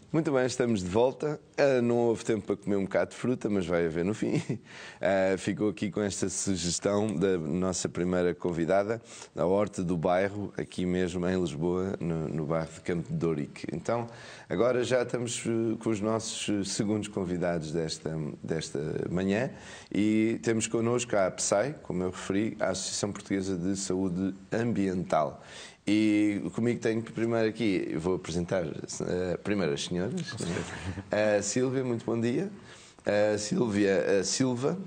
Muito bem, estamos de volta. Não houve tempo para comer um bocado de fruta, mas vai haver no fim. Ficou aqui com esta sugestão da nossa primeira convidada, da Horta do Bairro, aqui mesmo em Lisboa, no bairro de Campo de Ourique. Então, agora já estamos com os nossos segundos convidados desta manhã e temos connosco a APSAI, como eu referi, a Associação Portuguesa de Saúde Ambiental. E comigo tenho que primeiro aqui, eu vou apresentar primeiro as senhoras. A Sílvia, muito bom dia. A Sílvia Silva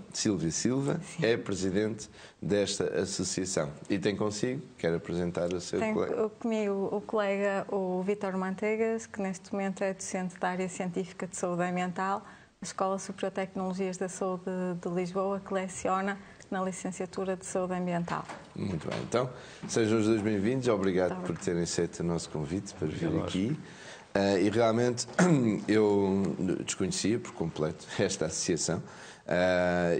é presidente desta associação. E tem consigo, quer apresentar o seu colega? Tenho comigo o colega, o Vítor Manteigas, que neste momento é docente da área científica de saúde ambiental, da Escola Superior de Tecnologias da Saúde de Lisboa, que leciona na licenciatura de saúde ambiental. Muito bem, então sejam os dois bem-vindos, obrigado por terem aceito o nosso convite para vir aqui. E realmente eu desconhecia por completo esta associação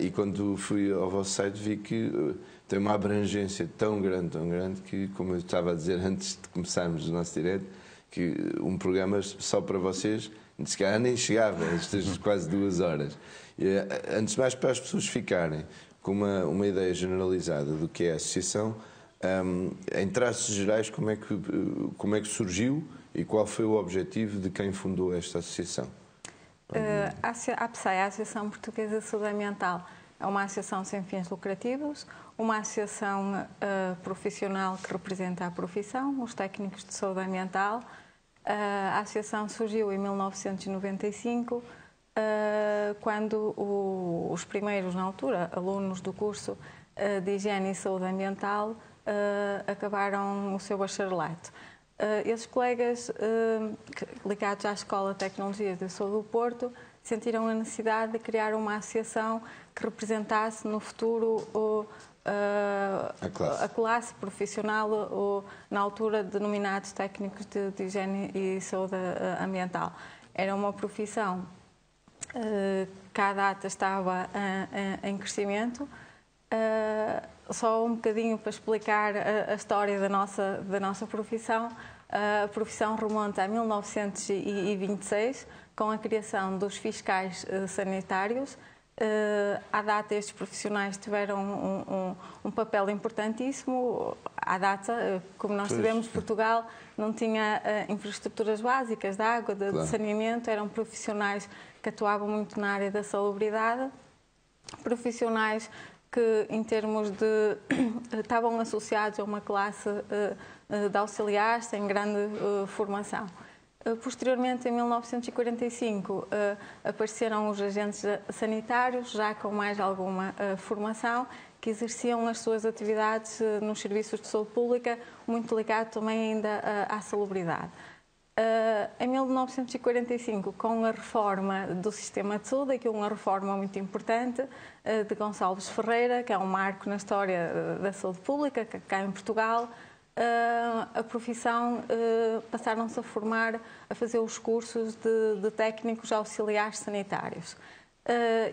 e quando fui ao vosso site vi que tem uma abrangência tão grande que, como eu estava a dizer antes de começarmos o nosso direto, que um programa só para vocês se calhar nem chegava, estas quase 2 horas. Antes de mais, para as pessoas ficarem com uma ideia generalizada do que é a associação, em traços gerais, como é que surgiu e qual foi o objetivo de quem fundou esta associação? A APSAI, a Associação Portuguesa de Saúde Ambiental, é uma associação sem fins lucrativos, uma associação profissional que representa a profissão, os técnicos de saúde ambiental. A associação surgiu em 1995, quando os primeiros, na altura, alunos do curso de Higiene e Saúde Ambiental acabaram o seu bacharelato. Esses colegas ligados à Escola de Tecnologias da Saúde do Porto sentiram a necessidade de criar uma associação que representasse no futuro a classe profissional, na altura denominados técnicos de higiene e saúde ambiental. Era uma profissão que à data estava em crescimento. Só um bocadinho para explicar a história da nossa profissão. A profissão remonta a 1926, com a criação dos fiscais sanitários. À data, estes profissionais tiveram um papel importantíssimo. À data, como nós sabemos, Portugal não tinha infraestruturas básicas de água, de saneamento. Eram profissionais que atuavam muito na área da salubridade, profissionais que, em termos de... estavam associados a uma classe de auxiliares sem grande formação. Posteriormente, em 1945, apareceram os agentes sanitários, já com mais alguma formação, que exerciam as suas atividades nos serviços de saúde pública, muito ligado também ainda à salubridade. Em 1945, com a reforma do sistema de saúde, aqui uma reforma muito importante, de Gonçalves Ferreira, que é um marco na história da saúde pública, cá em Portugal, a profissão passaram-se a formar, a fazer os cursos de técnicos auxiliares sanitários.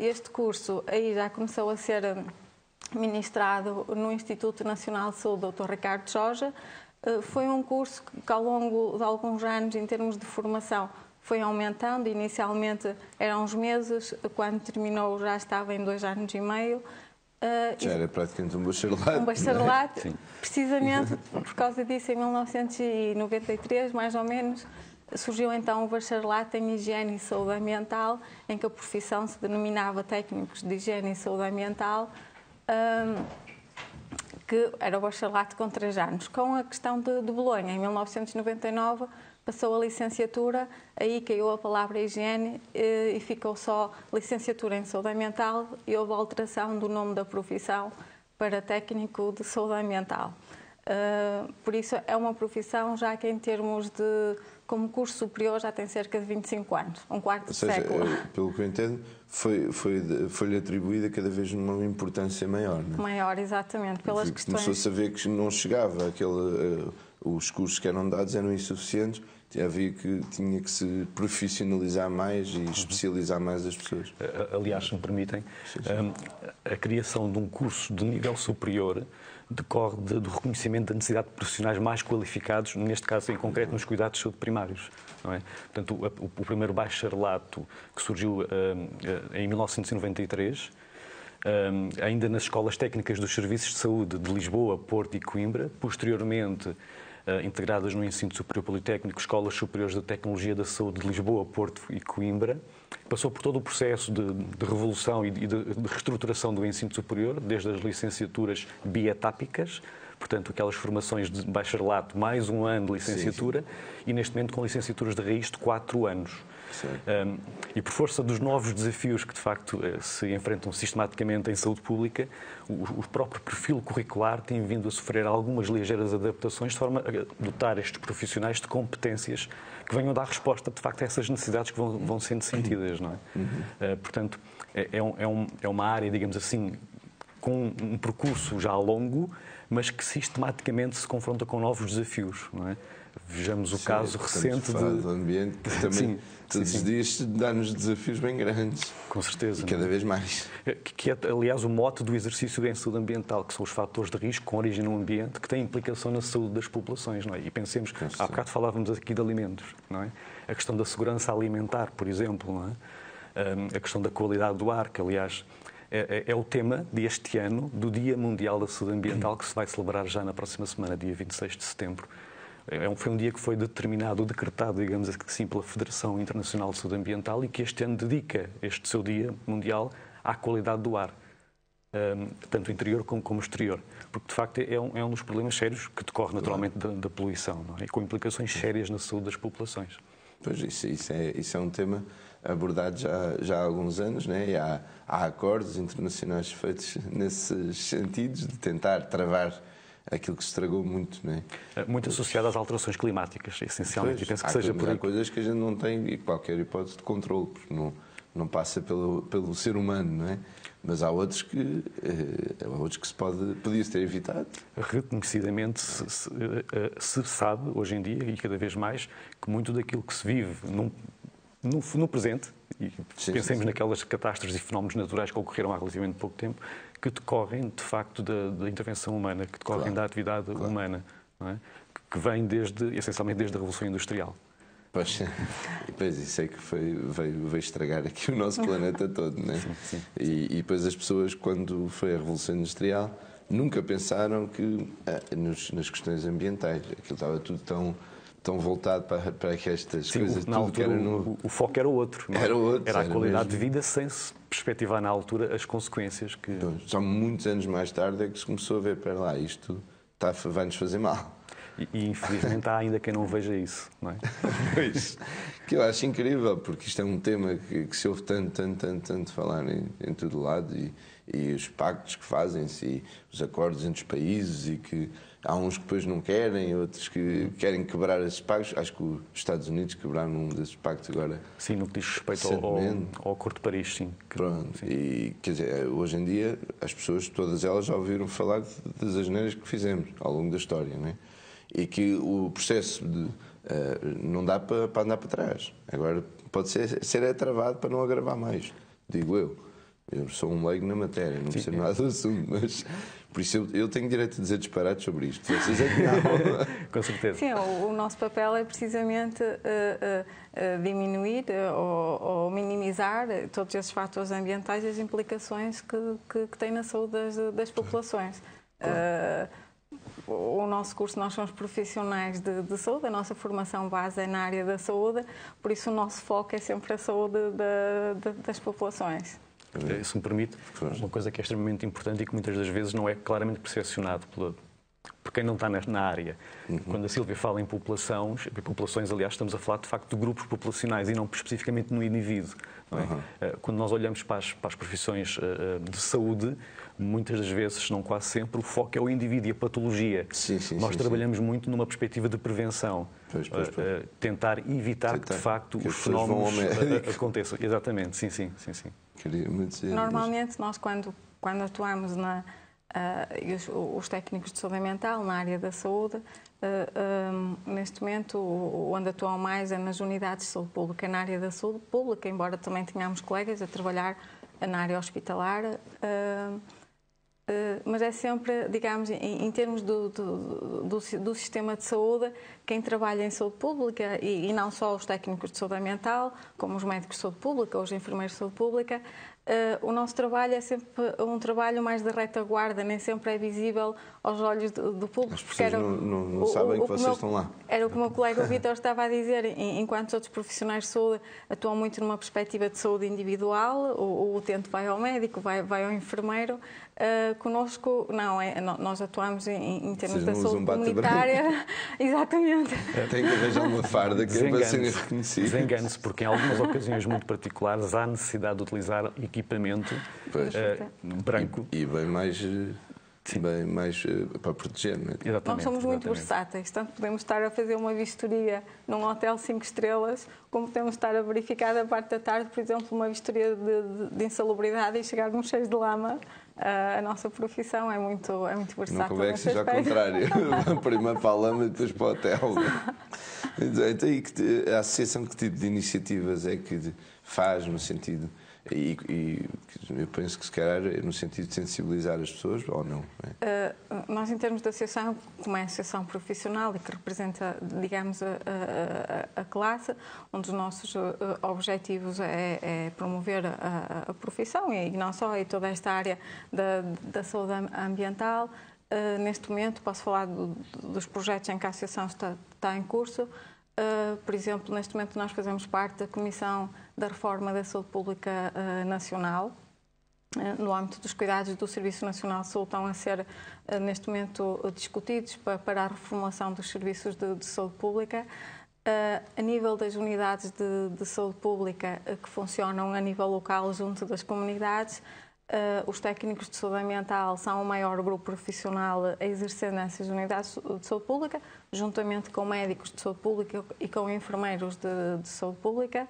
Este curso aí já começou a ser ministrado no Instituto Nacional de Saúde Dr. Ricardo Jorge. Foi um curso que ao longo de alguns anos, em termos de formação, foi aumentando. Inicialmente eram uns meses, quando terminou já estava em 2 anos e meio. Já era praticamente um bacharelato. Um bacharelato, precisamente por causa disso, em 1993, mais ou menos, surgiu então o bacharelato em Higiene e Saúde Ambiental, em que a profissão se denominava técnicos de Higiene e Saúde Ambiental, que era o bacharelato com 3 anos. Com a questão de Bolonha, em 1999, passou a licenciatura, aí caiu a palavra higiene e ficou só licenciatura em saúde ambiental e houve alteração do nome da profissão para técnico de saúde ambiental. Por isso é uma profissão já que em termos de, como curso superior, já tem cerca de 25 anos, um quarto de século. Pelo que eu entendo, foi-lhe atribuída cada vez uma importância maior, não é? Maior, exatamente, pelas questões... Começou-se a ver que não chegava, os cursos que eram dados eram insuficientes, tinha que se profissionalizar mais e especializar mais as pessoas. Aliás, se me permitem, a criação de um curso de nível superior decorre do reconhecimento da necessidade de profissionais mais qualificados, neste caso em concreto nos cuidados de saúde primários. Não é? Portanto, o primeiro bacharelato que surgiu em 1993, ainda nas escolas técnicas dos serviços de saúde de Lisboa, Porto e Coimbra, posteriormente integradas no ensino superior politécnico, escolas superiores de tecnologia da saúde de Lisboa, Porto e Coimbra. Passou por todo o processo de revolução e de reestruturação do ensino superior, desde as licenciaturas bietápicas, portanto, aquelas formações de bacharelato, mais um ano de licenciatura, e neste momento com licenciaturas de raiz de 4 anos. E por força dos novos desafios que, de facto, se enfrentam sistematicamente em saúde pública, o próprio perfil curricular tem vindo a sofrer algumas ligeiras adaptações de forma a dotar estes profissionais de competências que venham dar resposta, de facto, a essas necessidades que vão sendo sentidas, não é? Portanto, é uma área, digamos assim, com um percurso já longo, mas que sistematicamente se confronta com novos desafios, não é? Vejamos o caso recente do ambiente, que também todos os dias dá-nos desafios bem grandes. Com certeza. E cada vez mais. Que é, aliás, o mote do exercício em saúde ambiental, que são os fatores de risco com origem no ambiente, que têm implicação na saúde das populações, não é? E pensemos, há bocado falávamos aqui de alimentos, não é? A questão da segurança alimentar, por exemplo, não é? A questão da qualidade do ar, que, aliás, é o tema deste ano, do Dia Mundial da Saúde Ambiental, que se vai celebrar já na próxima semana, dia 26 de setembro. Foi um dia que foi determinado, decretado, digamos assim, pela Federação Internacional de Saúde Ambiental e que este ano dedica este seu Dia Mundial à qualidade do ar, tanto interior como exterior. Porque, de facto, é um dos problemas sérios que decorre naturalmente da poluição, não é? E com implicações sérias na saúde das populações. Pois, isso é um tema abordado já há alguns anos, né? E há acordos internacionais feitos nesses sentidos de tentar travar aquilo que se estragou muito, não é? Muito associado às alterações climáticas, essencialmente. Pois, e penso que seja por aí. Há coisas que a gente não tem qualquer hipótese de controle, porque não passa pelo ser humano, não é? Mas há outros que podia-se ter evitado. Reconhecidamente se sabe, hoje em dia, e cada vez mais, que muito daquilo que se vive no presente, e pensemos naquelas catástrofes e fenómenos naturais que ocorreram há relativamente pouco tempo, que decorrem, de facto, da intervenção humana, que decorrem da atividade humana, não é? Que vem essencialmente desde a Revolução Industrial. Pois isso é que veio estragar aqui o nosso planeta todo, não é? Sim. E depois as pessoas, quando foi a Revolução Industrial, nunca pensaram que nas questões ambientais, aquilo estava tudo tão voltado para que estas coisas... Na altura, o foco era outro. Era outro. Era a qualidade de vida sem se perspectivar na altura as consequências que... Então, só muitos anos mais tarde é que se começou a ver, para lá, isto vai-nos fazer mal. E infelizmente há ainda quem não veja isso, não é? Pois, que eu acho incrível, porque isto é um tema que se ouve tanto falar em todo lado e os pactos que fazem-se e os acordos entre os países e que há uns que depois não querem, outros que querem quebrar esses pactos. Acho que os Estados Unidos quebraram um desses pactos agora. Sim, no que diz respeito ao Acordo de Paris, sim. Pronto, sim. E quer dizer, hoje em dia as pessoas, todas elas já ouviram falar das asneiras que fizemos ao longo da história, não é? E que o processo não dá para andar para trás. Agora pode ser travado para não agravar mais, digo eu. Eu sou um leigo na matéria, não percebo nada do assunto, mas por isso eu tenho direito a dizer disparates sobre isto. Vocês é que não. Com certeza. Sim, o nosso papel é precisamente diminuir ou minimizar todos esses fatores ambientais e as implicações que têm na saúde das populações. O nosso curso, nós somos profissionais de saúde, a nossa formação base é na área da saúde, por isso o nosso foco é sempre a saúde das populações. Se me permite, uma coisa que é extremamente importante e que muitas das vezes não é claramente percepcionado por quem não está na área. Quando a Sílvia fala em populações, aliás, estamos a falar de facto de grupos populacionais e não especificamente no indivíduo. Não é? Quando nós olhamos para as profissões de saúde, muitas das vezes, não quase sempre, o foco é o indivíduo e a patologia. Nós trabalhamos muito numa perspectiva de prevenção. Pois. Tentar evitar que, de facto, os fenómenos aconteçam. Exatamente, sim. Normalmente, nós quando atuamos os técnicos de saúde mental na área da saúde, neste momento onde atuam mais é nas unidades de saúde pública, na área da saúde pública, embora também tenhamos colegas a trabalhar na área hospitalar. mas é sempre, digamos, em termos do sistema de saúde, quem trabalha em saúde pública, e não só os técnicos de saúde ambiental, como os médicos de saúde pública, os enfermeiros de saúde pública, o nosso trabalho é sempre um trabalho mais de retaguarda, nem sempre é visível aos olhos do público. As pessoas não sabem que vocês estão lá. Era o que o meu colega Vítor estava a dizer, enquanto os outros profissionais de saúde atuam muito numa perspectiva de saúde individual, o utente vai ao médico, vai ao enfermeiro, conosco não, nós atuamos em termos da saúde comunitária. Exatamente. Tem que arranjar uma farda que é para serem reconhecidos. Desengane-se, porque em algumas ocasiões muito particulares há necessidade de utilizar equipamento branco. E bem mais para proteger, não é? Exatamente, nós somos muito exatamente. versáteis, tanto podemos estar a fazer uma vistoria num hotel 5 estrelas, como podemos estar a verificar da parte da tarde, por exemplo, uma vistoria de insalubridade e chegarmos cheios de lama. A nossa profissão é muito versátil. Não convém que seja ao contrário. Primeiro para a lama e depois para o hotel. Então, a associação, que tipo de iniciativas é que faz no sentido... E eu penso que se calhar é no sentido de sensibilizar as pessoas, ou não? Nós, em termos de associação, como é a associação profissional e que representa, digamos, a classe, um dos nossos objetivos é promover a profissão e não só, e toda esta área da saúde ambiental. Neste momento, posso falar dos projetos em que a associação está em curso. Por exemplo, neste momento nós fazemos parte da Comissão da Reforma da Saúde Pública Nacional. No âmbito dos cuidados do Serviço Nacional de Saúde estão a ser, neste momento, discutidos para a reformulação dos serviços de saúde pública. A nível das unidades de saúde pública que funcionam a nível local junto das comunidades, os técnicos de saúde ambiental são o maior grupo profissional a exercer nessas unidades de saúde pública, juntamente com médicos de saúde pública e com enfermeiros de saúde pública.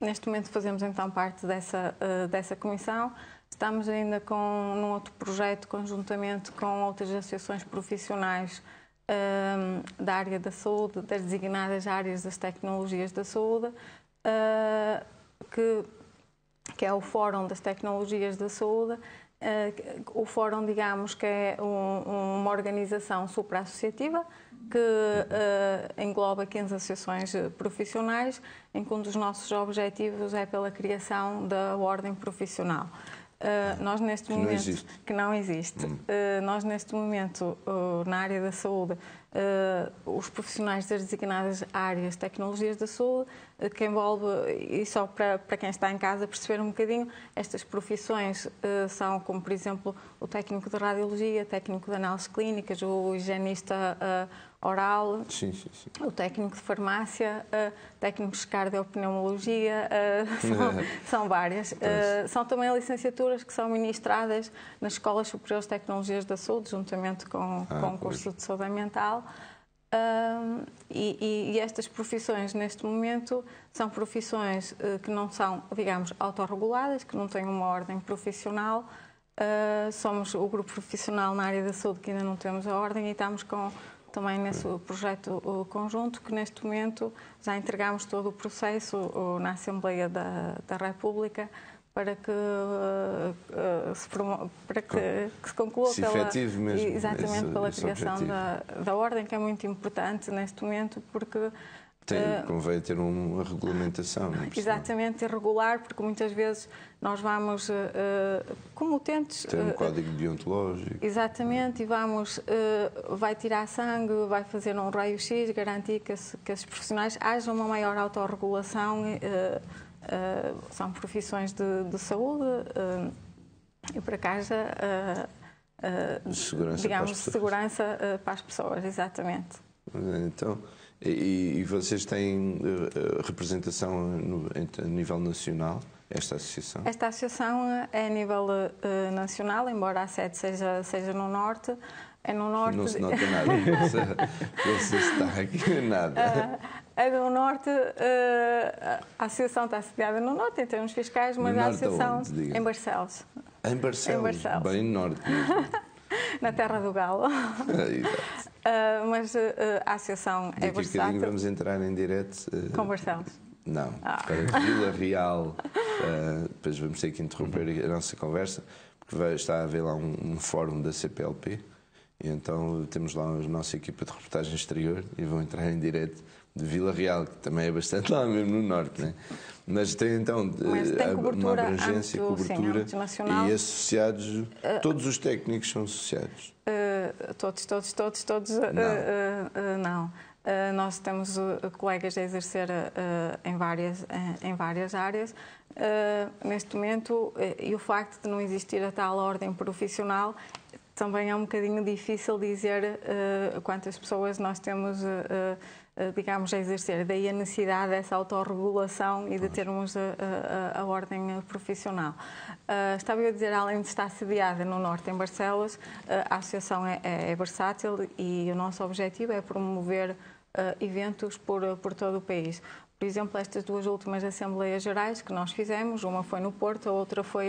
Neste momento fazemos então parte dessa comissão. Estamos ainda num outro projeto, conjuntamente com outras associações profissionais da área da saúde, das designadas áreas das tecnologias da saúde, que é o Fórum das Tecnologias da Saúde. O Fórum, digamos, que é uma organização supra-associativa que engloba 15 associações profissionais, em que um dos nossos objetivos é pela criação da ordem profissional. Nós neste momento, que não existe. Nós neste momento, na área da saúde, os profissionais das designadas áreas tecnologias da saúde, que envolve, e só para quem está em casa perceber um bocadinho, estas profissões são como, por exemplo, o técnico de radiologia, técnico de análises clínicas, o higienista oral, sim. o técnico de farmácia, técnicos de cardiopneumologia, são várias. São também licenciaturas que são ministradas nas Escolas Superiores de Tecnologias da Saúde, juntamente com o curso de saúde ambiental. E estas profissões, neste momento, são profissões que não são, digamos, autorreguladas, que não têm uma ordem profissional. Somos o grupo profissional na área da saúde que ainda não temos a ordem e estamos também nesse projeto conjunto, que neste momento já entregamos todo o processo na Assembleia da República para que se conclua pela criação da ordem, que é muito importante neste momento, porque convém ter uma regulamentação. Exatamente, irregular, porque muitas vezes nós vamos, como utentes... Tem um código deontológico. Exatamente, e vai tirar sangue, vai fazer um raio-x, garantir que esses profissionais haja uma maior autorregulação. São profissões de saúde e para cá segurança para as pessoas, exatamente. Então, e vocês têm representação a nível nacional, esta associação? Esta associação é a nível nacional, embora a sede seja no Norte. É no Norte. Não se nota nada. Você está aqui, nada. É no Norte, a associação está sediada no Norte, em termos fiscais, mas a associação em Barcelos. Em Barcelos, bem norte mesmo. Na terra do Galo. Mas a associação é versátil. Daqui a bocadinho vamos entrar em direto. Com Barcelos? Não, para Vila Real. Depois vamos ter que interromper a nossa conversa, está a haver lá um fórum da CPLP, e então temos lá a nossa equipa de reportagem exterior e vão entrar em direto de Vila Real, que também é bastante lá mesmo no norte, né? Mas tem então uma abrangência, cobertura e associados, todos os técnicos são associados? Todos não. Nós temos colegas a exercer em várias áreas. Neste momento, e o facto de não existir a tal ordem profissional, também é um bocadinho difícil dizer quantas pessoas nós temos, digamos, a exercer. Daí a necessidade dessa autorregulação e de termos a ordem profissional. Estava eu a dizer, além de estar sediada no Norte, em Barcelos, a associação é versátil e o nosso objetivo é promover eventos por todo o país. Por exemplo, estas duas últimas Assembleias Gerais que nós fizemos, uma foi no Porto, a outra foi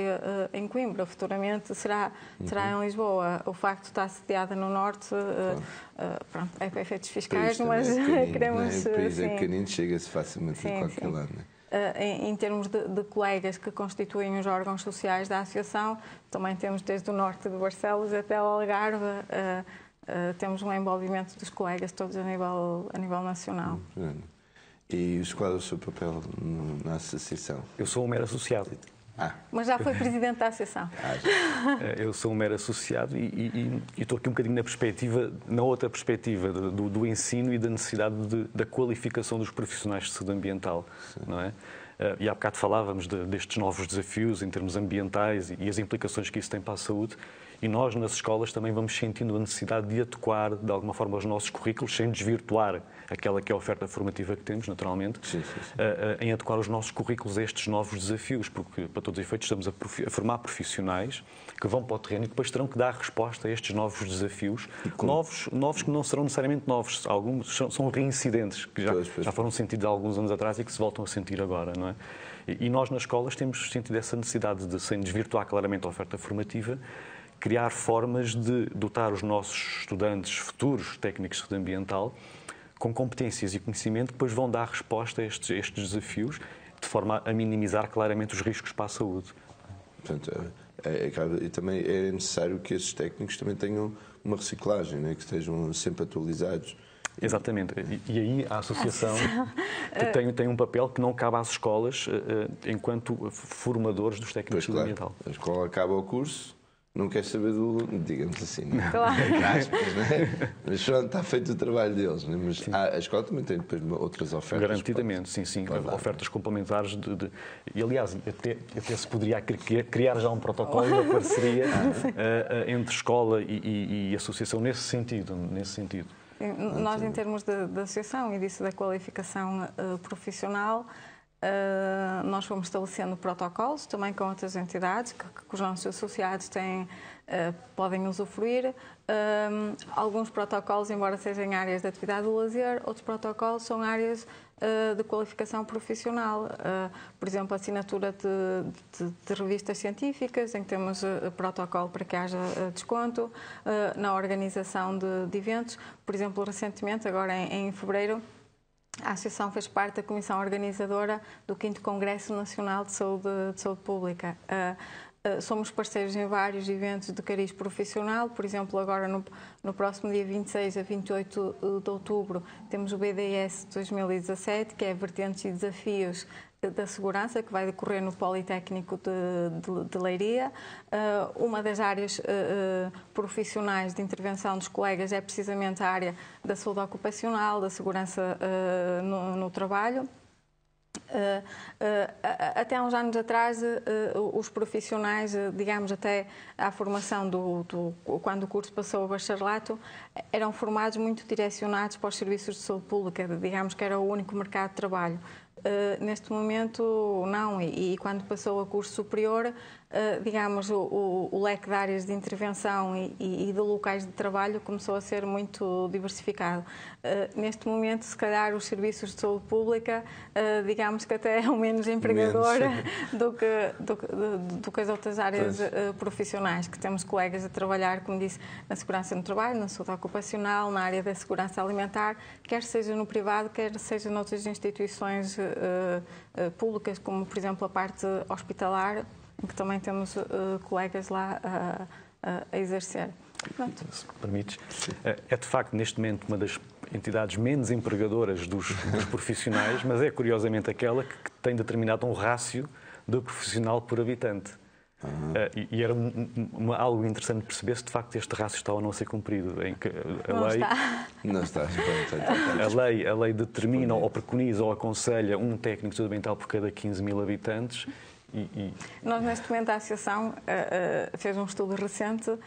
em Coimbra. Futuramente será em Lisboa. O facto de estar sediada no Norte, pronto, é para efeitos fiscais, mas queremos... O país é pequenino, chega-se facilmente a qualquer lado. Em termos de colegas que constituem os órgãos sociais da Associação, também temos desde o Norte de Barcelos até o Algarve, temos um envolvimento dos colegas todos a nível nacional. E qual é o seu papel na associação? Eu sou um mero associado. Mas já foi presidente da associação. Eu sou um mero associado e estou aqui um bocadinho na outra perspectiva do ensino e da necessidade da qualificação dos profissionais de saúde ambiental, não é? E há bocado falávamos destes novos desafios em termos ambientais e as implicações que isso tem para a saúde. E nós, nas escolas, também vamos sentindo a necessidade de adequar, de alguma forma, os nossos currículos, sem desvirtuar aquela que é a oferta formativa que temos, naturalmente, em adequar os nossos currículos a estes novos desafios, porque, para todos os efeitos, estamos a formar profissionais que vão para o terreno e que depois terão que dar resposta a estes novos desafios, novos que não serão necessariamente novos, alguns são reincidentes, que já foram sentidos há alguns anos atrás e que se voltam a sentir agora, não é? E nós, nas escolas, temos sentido essa necessidade de, sem desvirtuar claramente a oferta formativa, criar formas de dotar os nossos estudantes futuros técnicos de saúde ambiental com competências e conhecimento que depois vão dar resposta a estes desafios de forma a minimizar claramente os riscos para a saúde. Portanto, e também é necessário que esses técnicos também tenham uma reciclagem, né? Que estejam sempre atualizados. Exatamente. E aí a associação tem um papel que não cabe às escolas enquanto formadores dos técnicos de saúde ambiental. A escola acaba o curso, não quer saber digamos assim, né? Claro. Aspas, né? Mas pronto, está feito o trabalho deles, né? Mas a escola também tem depois outras ofertas. Garantidamente, sim. Ofertas complementares e, aliás, até se poderia criar já um protocolo de parceria entre escola e associação nesse sentido. Nós, em termos de associação e disso da qualificação profissional, nós fomos estabelecendo protocolos também com outras entidades que os nossos associados podem usufruir. Alguns protocolos, embora sejam em áreas de atividade do lazer, outros protocolos são áreas de qualificação profissional. Por exemplo, a assinatura de revistas científicas, em que temos protocolo para que haja desconto, na organização de eventos. Por exemplo, recentemente, agora em fevereiro, a Associação fez parte da comissão organizadora do 5º Congresso Nacional de Saúde Pública. Somos parceiros em vários eventos de cariz profissional. Por exemplo, agora no próximo dia 26 a 28 de outubro temos o BDS 2017, que é Vertentes e Desafios da Segurança, que vai decorrer no Politécnico de Leiria. Uma das áreas profissionais de intervenção dos colegas é precisamente a área da saúde ocupacional, da segurança no trabalho. Até há uns anos atrás, os profissionais, digamos, até à formação quando o curso passou a bacharelato, eram formados muito direcionados para os serviços de saúde pública, digamos que era o único mercado de trabalho. Neste momento, não, e quando passou a curso superior, digamos, o leque de áreas de intervenção e de locais de trabalho começou a ser muito diversificado. Neste momento, se calhar, os serviços de saúde pública, digamos que até é o menos empregador do que as outras áreas profissionais, que temos colegas a trabalhar, como disse, na segurança no trabalho, na saúde ocupacional, na área da segurança alimentar, quer seja no privado, quer seja noutras instituições públicas, como, por exemplo, a parte hospitalar. em que também temos colegas lá a exercer. Pronto. Se me permites, é de facto neste momento uma das entidades menos empregadoras dos profissionais, mas é curiosamente aquela que tem determinado um rácio de profissional por habitante. E era algo interessante perceber se de facto este rácio está ou não a ser cumprido. Em que Não está. A lei determina ou preconiza ou aconselha um técnico de saúde mental por cada 15 mil habitantes. Nós, neste momento, a Associação fez um estudo recente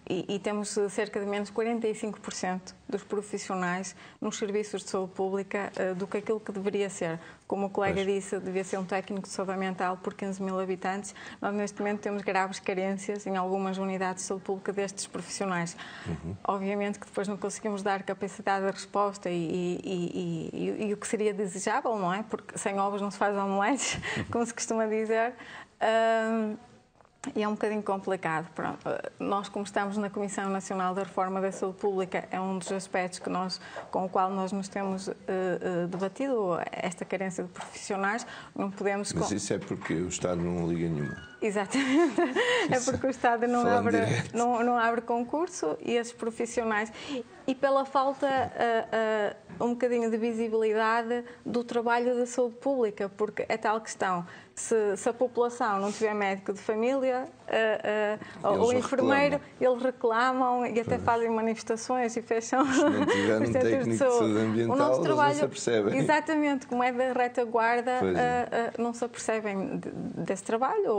e temos cerca de menos 45% dos profissionais nos serviços de saúde pública do que aquilo que deveria ser. Como o colega disse, devia ser um técnico de saúde mental por 15 mil habitantes. Nós, neste momento, temos graves carências em algumas unidades de saúde pública destes profissionais. Obviamente que depois não conseguimos dar capacidade de resposta e o que seria desejável, não é? Porque sem ovos não se faz omeletes, como se costuma dizer. E é um bocadinho complicado. Pronto. Nós, como estamos na Comissão Nacional da Reforma da Saúde Pública, é um dos aspectos com o qual nós nos temos debatido, esta carência de profissionais. Não podemos... Mas isso é porque o Estado não liga nenhuma. Exatamente. É porque o Estado não abre concurso e esses profissionais... E pela falta um bocadinho de visibilidade do trabalho da saúde pública, porque é tal questão. Se a população não tiver médico de família ou enfermeiro, eles reclamam e até fazem manifestações e fecham se não tiver um técnico de saúde ambiental, o nosso trabalho, não se apercebem. Exatamente, como é da retaguarda, não se apercebem desse trabalho,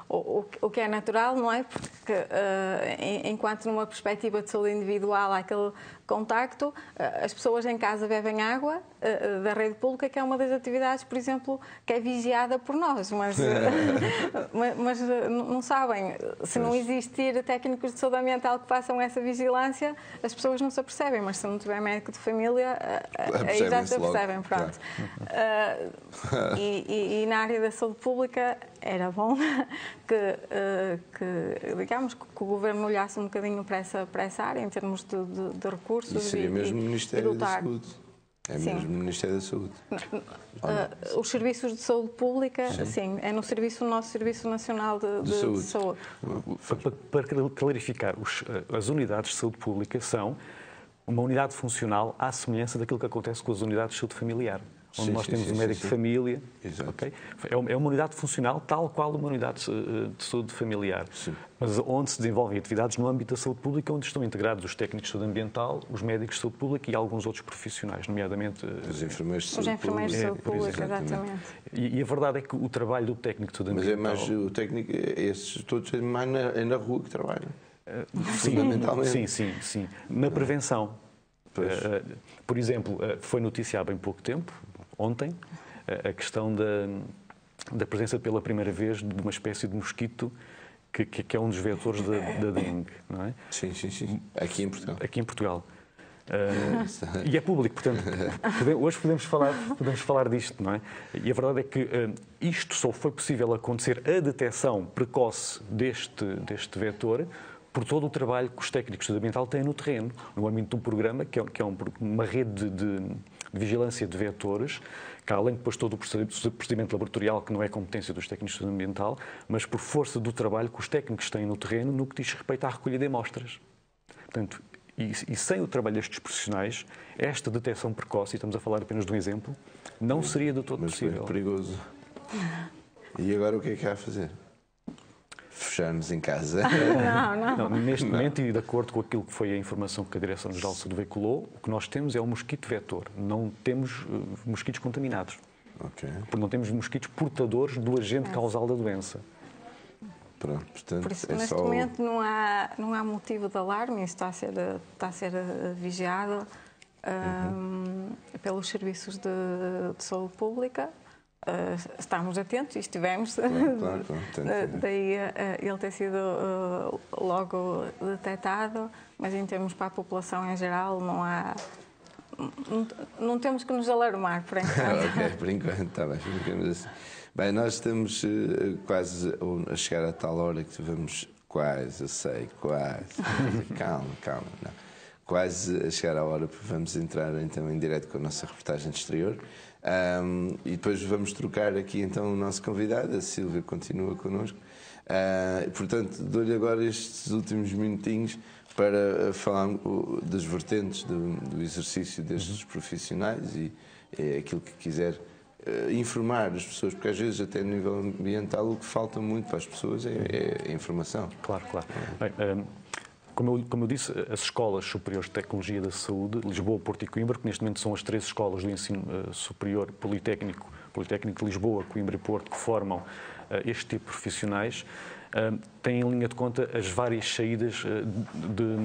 o que é natural, não é? Porque enquanto numa perspectiva de saúde individual há aquele contacto, as pessoas em casa bebem água da rede pública, que é uma das atividades, por exemplo, que é vigiada por nós, mas não sabem. Se não existir técnicos de saúde ambiental que façam essa vigilância, as pessoas não se apercebem, mas se não tiver médico de família, aí já se apercebem. Pronto. E na área da saúde pública era bom digamos, que o Governo olhasse um bocadinho para essa área, em termos de recursos. Isso seria mesmo o Ministério da Saúde. É mesmo o Ministério da Saúde. Os serviços de saúde pública, sim, é no nosso Serviço Nacional de Saúde. Para clarificar, as unidades de saúde pública são uma unidade funcional à semelhança daquilo que acontece com as unidades de saúde familiar, onde nós temos um médico de família. Okay? É uma unidade funcional tal qual uma unidade de saúde familiar, mas onde se desenvolvem atividades no âmbito da saúde pública, onde estão integrados os técnicos de saúde ambiental, os médicos de saúde pública e alguns outros profissionais, nomeadamente os enfermeiros de saúde pública. Exatamente. E a verdade é que o trabalho do técnico de saúde ambiental... Mas é mais o técnico, esses todos mais na rua que trabalham. Fundamentalmente. Sim. Na prevenção. Por exemplo, foi noticiado há bem pouco tempo, ontem, a questão da presença pela primeira vez de uma espécie de mosquito que é um dos vetores da dengue, não é? Sim. Aqui em Portugal. E é público, portanto, hoje podemos falar disto, não é? E a verdade é que isto só foi possível acontecer, a detecção precoce deste vetor, por todo o trabalho que os técnicos de saúde ambiental têm no terreno, no âmbito de um programa que é uma rede de vigilância de vetores, que além de depois todo o procedimento laboratorial, que não é competência dos técnicos de saúde ambiental, mas por força do trabalho que os técnicos têm no terreno no que diz respeito à recolha de amostras. Portanto, e sem o trabalho destes profissionais, esta detecção precoce, e estamos a falar apenas de um exemplo, não seria de todo possível. É perigoso. E agora o que é que há a fazer? Fechar-nos em casa? Não. Neste momento, e de acordo com aquilo que foi a informação que a Direção-Geral de Saúde veiculou, o que nós temos é um mosquito vetor. Não temos mosquitos contaminados. Porque não temos mosquitos portadores do agente causal da doença. Pronto, portanto, por isso, neste momento não há motivo de alarme, isso está a ser vigiado pelos serviços de saúde pública. Estamos atentos e estivemos, claro, daí ele ter sido logo detectado, mas em termos para a população em geral não temos que nos alarmar por enquanto. Por enquanto, está bem, ficamos assim. Bem, nós estamos quase a chegar a tal hora que vamos quase. Calma, não. quase a chegar à hora, porque vamos entrar então em direto com a nossa reportagem de exterior. E depois vamos trocar aqui então o nosso convidado, a Sílvia continua connosco. Portanto, dou-lhe agora estes últimos minutinhos para falar das vertentes do exercício destes profissionais e aquilo que quiser informar as pessoas, porque às vezes até a nível ambiental o que falta muito para as pessoas é a informação. Claro. Bem, como eu disse, as escolas superiores de tecnologia da saúde, Lisboa, Porto e Coimbra, que neste momento são as 3 escolas do ensino superior Politécnico de Lisboa, Coimbra e Porto, que formam este tipo de profissionais, têm em linha de conta as várias saídas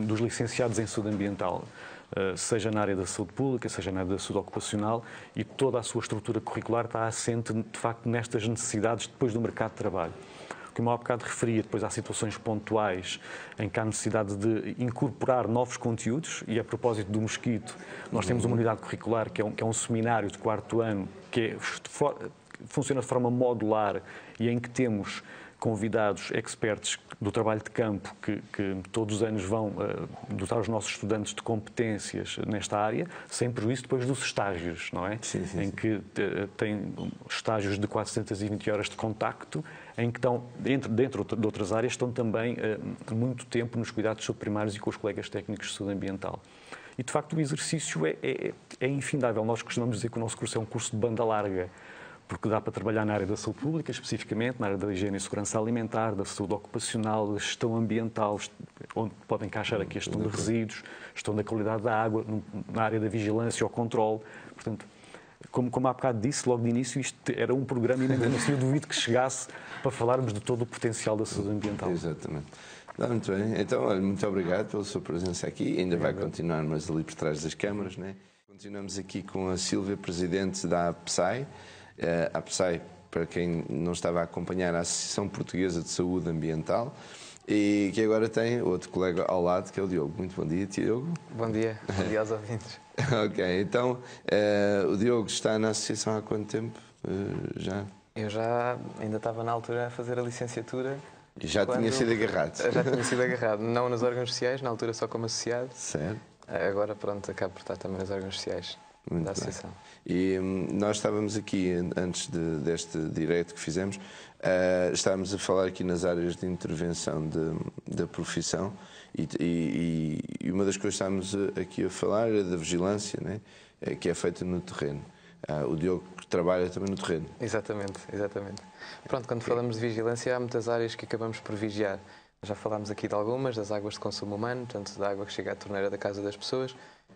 dos licenciados em saúde ambiental, seja na área da saúde pública, seja na área da saúde ocupacional, e toda a sua estrutura curricular está assente, de facto, nestas necessidades depois do mercado de trabalho. Como há bocado referia, depois há situações pontuais em que há necessidade de incorporar novos conteúdos, e a propósito do mosquito, nós temos uma unidade curricular que é um seminário de 4º ano, que funciona de forma modular e em que temos convidados expertos do trabalho de campo que todos os anos vão dotar os nossos estudantes de competências nesta área, sem prejuízo depois dos estágios, não é? Sim. Em que têm estágios de 420 horas de contacto, em que estão, dentro de outras áreas, estão também muito tempo nos cuidados subprimários e com os colegas técnicos de saúde ambiental. E, de facto, o exercício é infindável. Nós costumamos dizer que o nosso curso é um curso de banda larga, porque dá para trabalhar na área da saúde pública, especificamente, na área da higiene e segurança alimentar, da saúde ocupacional, da gestão ambiental, onde podem encaixar aqui a gestão de resíduos, gestão da qualidade da água, na área da vigilância ou controle. Portanto, como há bocado disse, logo de início, isto era um programa e nem eu duvido que chegasse para falarmos de todo o potencial da saúde ambiental. Exatamente. Muito bem. Então, olha, muito obrigado pela sua presença aqui. Ainda vai continuar, mas ali por trás das câmaras, né? Continuamos aqui com a Sílvia, presidente da APSAI. A APSAI, para quem não estava a acompanhar, a Associação Portuguesa de Saúde Ambiental, e que agora tem outro colega ao lado, que é o Diogo. Muito bom dia, Diogo. Bom dia aos ouvintes. Ok, então, o Diogo está na associação há quanto tempo já? Eu ainda estava na altura a fazer a licenciatura. E já tinha sido agarrado? Já tinha sido agarrado, não nos órgãos sociais, na altura só como associado. Certo. Agora, pronto, acabo por estar também nos órgãos sociais da associação. E nós estávamos aqui, antes deste direto que fizemos, estávamos a falar aqui nas áreas de intervenção da profissão e uma das coisas que estávamos aqui a falar era da vigilância, né? Que é feita no terreno. O Diogo trabalha também no terreno. Exatamente. Pronto, quando falamos de vigilância, há muitas áreas que acabamos por vigiar. Já falámos aqui de algumas, das águas de consumo humano, tanto da água que chega à torneira da casa das pessoas,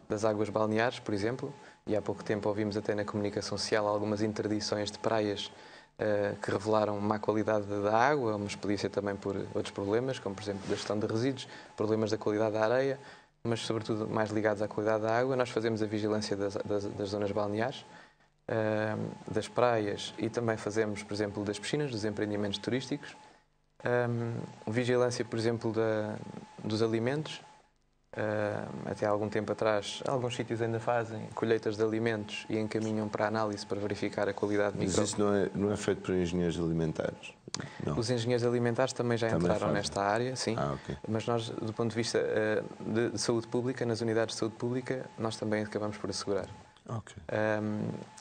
das águas balneares, por exemplo, e há pouco tempo ouvimos até na comunicação social algumas interdições de praias que revelaram má qualidade da água, mas podia ser também por outros problemas, como por exemplo da gestão de resíduos, problemas da qualidade da areia, mas sobretudo mais ligados à qualidade da água. Nós fazemos a vigilância das zonas balneares, das praias, e também fazemos, por exemplo, das piscinas, dos empreendimentos turísticos. Vigilância, por exemplo, dos alimentos. Até há algum tempo atrás, alguns sítios ainda fazem colheitas de alimentos e encaminham para a análise para verificar a qualidade de micro. Mas isso não é feito por engenheiros alimentares? Não. Os engenheiros alimentares também já entraram nesta área, sim. Okay. Mas nós, do ponto de vista de saúde pública, nas unidades de saúde pública, nós também acabamos por assegurar. Okay.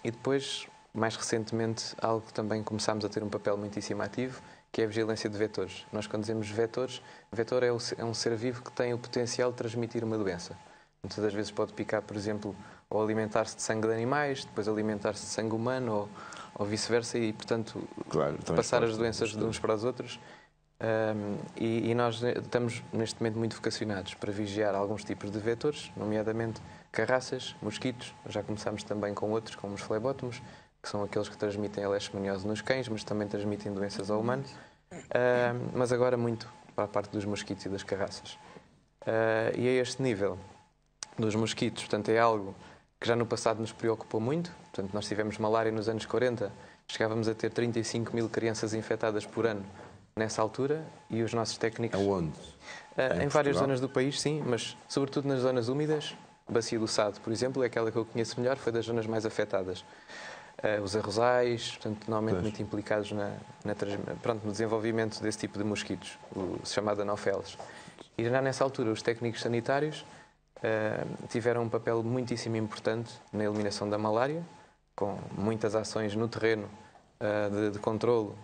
E depois, mais recentemente, algo que também começámos a ter um papel muitíssimo ativo, que é a vigilância de vetores. Nós, quando dizemos vetores, vetor é um ser vivo que tem o potencial de transmitir uma doença. Muitas das vezes pode picar, por exemplo, ou alimentar-se de sangue de animais, depois alimentar-se de sangue humano, ou vice-versa, e, portanto, passar as doenças de uns para os outros. E nós estamos, neste momento, muito vocacionados para vigiar alguns tipos de vetores, nomeadamente carraças, mosquitos. Já começámos também com outros, como os flebótomos, que são aqueles que transmitem a leishmaniose nos cães, mas também transmitem doenças ao humano. Mas agora muito para a parte dos mosquitos e das carraças. E a este nível dos mosquitos, portanto, é algo que já no passado nos preocupou muito. Portanto, nós tivemos malária nos anos 40, chegávamos a ter 35 mil crianças infectadas por ano nessa altura, e os nossos técnicos... Aonde? Em várias zonas do país, sim, mas sobretudo nas zonas úmidas. Bacia do Sado, por exemplo, é aquela que eu conheço melhor, foi das zonas mais afetadas. Os arrozais, portanto, normalmente muito implicados no desenvolvimento desse tipo de mosquitos, o chamado anopheles. E já nessa altura, os técnicos sanitários tiveram um papel muitíssimo importante na eliminação da malária, com muitas ações no terreno de controlo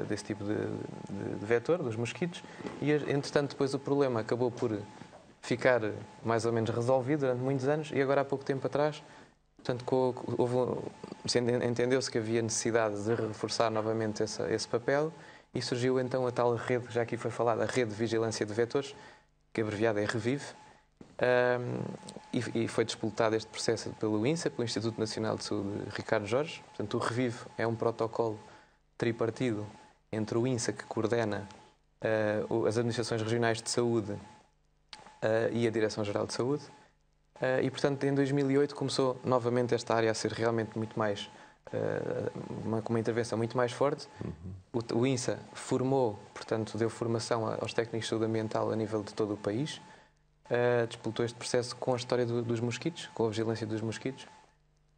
desse tipo de vetor, dos mosquitos, e entretanto depois o problema acabou por ficar mais ou menos resolvido durante muitos anos, e agora há pouco tempo atrás, portanto, entendeu-se que havia necessidade de reforçar novamente esse papel, e surgiu então a tal rede, já aqui foi falada, a Rede de Vigilância de Vetores, que abreviada é REVIV, e foi disputado este processo pelo INSA, pelo Instituto Nacional de Saúde Ricardo Jorge. Portanto, o REVIV é um protocolo tripartido entre o INSA, que coordena as administrações regionais de saúde e a Direção-Geral de Saúde. E, portanto, em 2008 começou novamente esta área a ser realmente muito mais, com uma intervenção muito mais forte. O INSA formou, portanto, deu formação aos técnicos de saúde ambiental a nível de todo o país. Disputou este processo com a história dos mosquitos, com a vigilância dos mosquitos.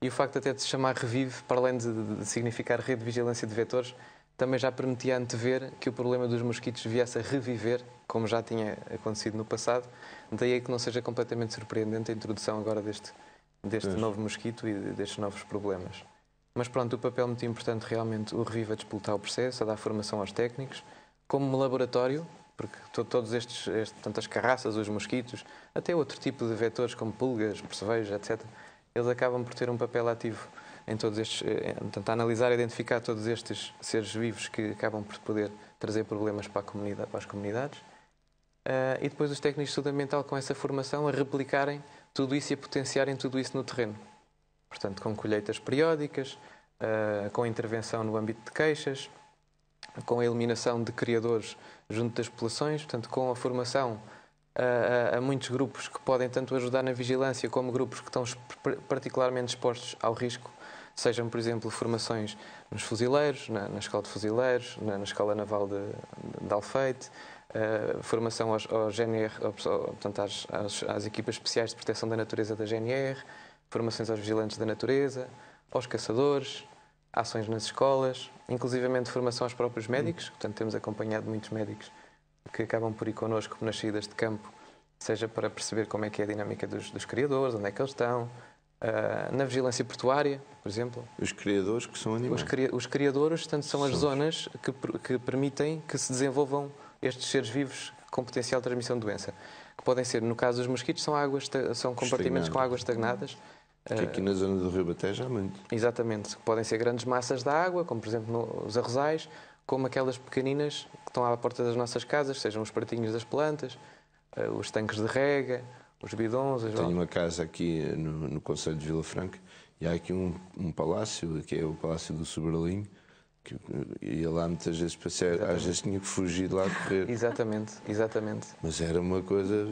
E o facto até de se chamar REVIV, para além de significar Rede de Vigilância de Vetores, também já permitia antever que o problema dos mosquitos viesse a reviver, como já tinha acontecido no passado. Daí que não seja completamente surpreendente a introdução agora deste novo mosquito e destes novos problemas. Mas pronto, o papel muito importante realmente, o REVIV a disputar o processo, a dar formação aos técnicos, como laboratório, porque todos tantas carraças, os mosquitos, até outro tipo de vetores como pulgas, percevejos, etc., eles acabam por ter um papel ativo em todos estes, tentar analisar e identificar todos estes seres vivos que acabam por poder trazer problemas para as comunidades. E depois os técnicos de saúde ambiental, com essa formação, a replicarem tudo isso e a potenciarem tudo isso no terreno. Portanto, com colheitas periódicas, com intervenção no âmbito de queixas, com a eliminação de criadores junto das populações, portanto, com a formação a muitos grupos que podem tanto ajudar na vigilância como grupos que estão particularmente expostos ao risco, sejam, por exemplo, formações nos fuzileiros, na Escola de Fuzileiros, na Escola Naval de Alfeite, formação ao GNR, portanto, às equipas especiais de proteção da natureza da GNR, formações aos vigilantes da natureza, aos caçadores, ações nas escolas, inclusivamente formação aos próprios médicos. Portanto, temos acompanhado muitos médicos que acabam por ir connosco nas saídas de campo, seja para perceber como é que é a dinâmica dos criadores, onde é que eles estão, na vigilância portuária, por exemplo. Os criadores, que são animais. Os criadores, portanto, são as zonas que permitem que se desenvolvam estes seres vivos com potencial de transmissão de doença. Que podem ser, no caso dos mosquitos, são compartimentos com águas estagnadas. Que aqui na zona do Rio Batejo há muito. Exatamente. Podem ser grandes massas de água, como por exemplo os arrozais, como aquelas pequeninas que estão à porta das nossas casas, sejam os pratinhos das plantas, os tanques de rega, os bidons. Tenho uma casa aqui no Concelho de Vila Franca e há aqui um palácio, que é o Palácio do Sobralinho, que ia lá muitas vezes passear, às vezes tinha que fugir de lá a correr. Exatamente. Mas era uma coisa...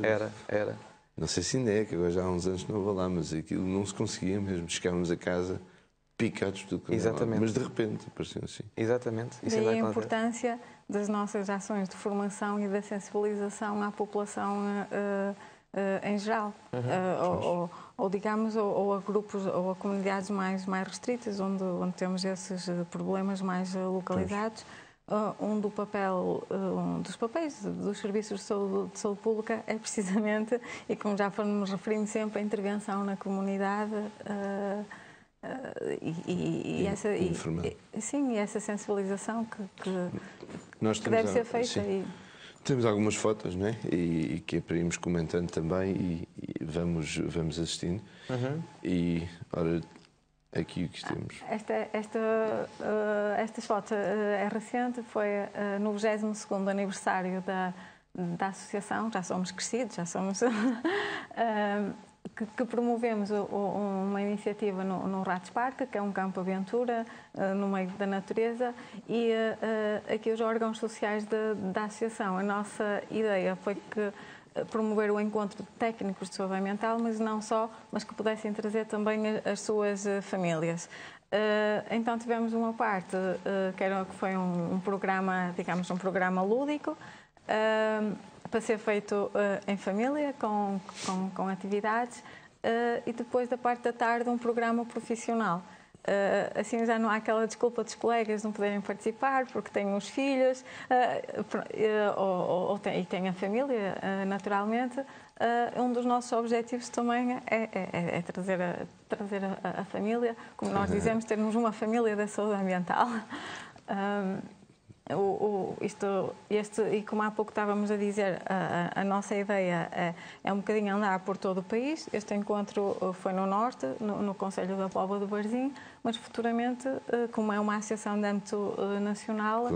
Era. Não sei se ainda é, que agora já há uns anos não vou lá, mas aquilo não se conseguia mesmo. Chegávamos a casa picados de tudo. Exatamente. Mas de repente apareciam assim. Exatamente. Isso Daí ainda a acontece. importância das nossas ações de formação e da sensibilização à população em geral. Ou digamos, ou a grupos, ou a comunidades mais restritas, onde temos esses problemas mais localizados. Um dos papéis dos serviços de saúde pública é precisamente, e como já fomos referindo sempre, a intervenção na comunidade e essa sensibilização que deve ser feita. Temos algumas fotos, não é? E que é para irmos comentando também e vamos assistindo. E, ora, aqui o que temos. Esta foto é recente, foi no 22º aniversário da associação, já somos crescidos, já somos... que promovemos uma iniciativa no Ratos Parque, que é um campo aventura no meio da natureza, e aqui os órgãos sociais da associação. A nossa ideia foi promover o encontro de técnicos de saúde ambiental, mas não só, mas que pudessem trazer também as suas famílias. Então tivemos uma parte que foi um programa, digamos, um programa lúdico, para ser feito em família, com atividades, e depois da parte da tarde um programa profissional. assim já não há aquela desculpa dos colegas não poderem participar porque têm os filhos e têm a família, naturalmente. Um dos nossos objetivos também é trazer a família, como nós dizemos, termos uma família da saúde ambiental. E como há pouco estávamos a dizer, a nossa ideia é um bocadinho andar por todo o país. Este encontro foi no Norte, no Concelho da Póvoa do Varzim, mas futuramente, como é uma associação de âmbito nacional,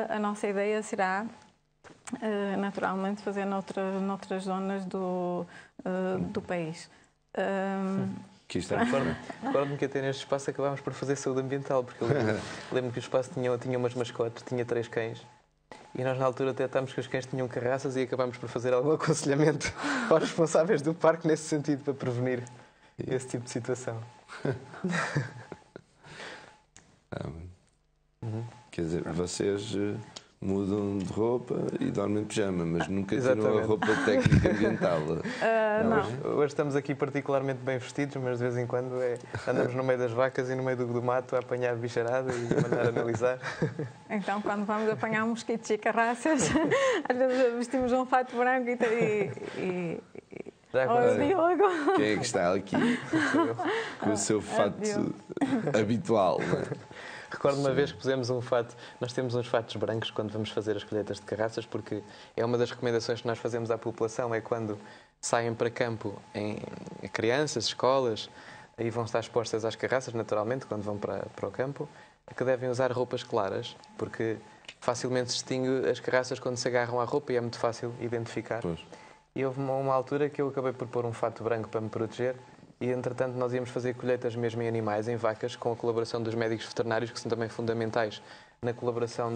a nossa ideia será naturalmente fazer noutras zonas do país. Recordo-me que até neste espaço acabámos por fazer saúde ambiental, porque eu lembro que o espaço tinha umas mascotes, tinha 3 cães, e nós na altura até estávamos que os cães tinham carraças e acabámos por fazer algum aconselhamento aos responsáveis do parque nesse sentido, para prevenir esse tipo de situação. Quer dizer, vocês mudam de roupa e dormem de pijama, mas nunca tiram a roupa técnica ambiental. Não. Hoje estamos aqui particularmente bem vestidos, mas de vez em quando andamos no meio das vacas e no meio do mato a apanhar bicharada e a mandar analisar. Então, quando vamos apanhar mosquitos e carraças, às vezes vestimos um fato branco e Diogo. Quem é que está aqui com o seu fato habitual? Não é? Recordo uma vez que pusemos um fato, nós temos uns fatos brancos quando vamos fazer as colheitas de carraças, porque é uma das recomendações que nós fazemos à população, é quando saem para campo em crianças, escolas, aí vão estar expostas às carraças, naturalmente, quando vão para o campo, que devem usar roupas claras, porque facilmente se distingue as carraças quando se agarram à roupa e é muito fácil identificar. Pois. E houve uma altura que eu acabei por pôr um fato branco para me proteger, e, entretanto, nós íamos fazer colheitas mesmo em animais, em vacas, com a colaboração dos médicos veterinários, que são também fundamentais na colaboração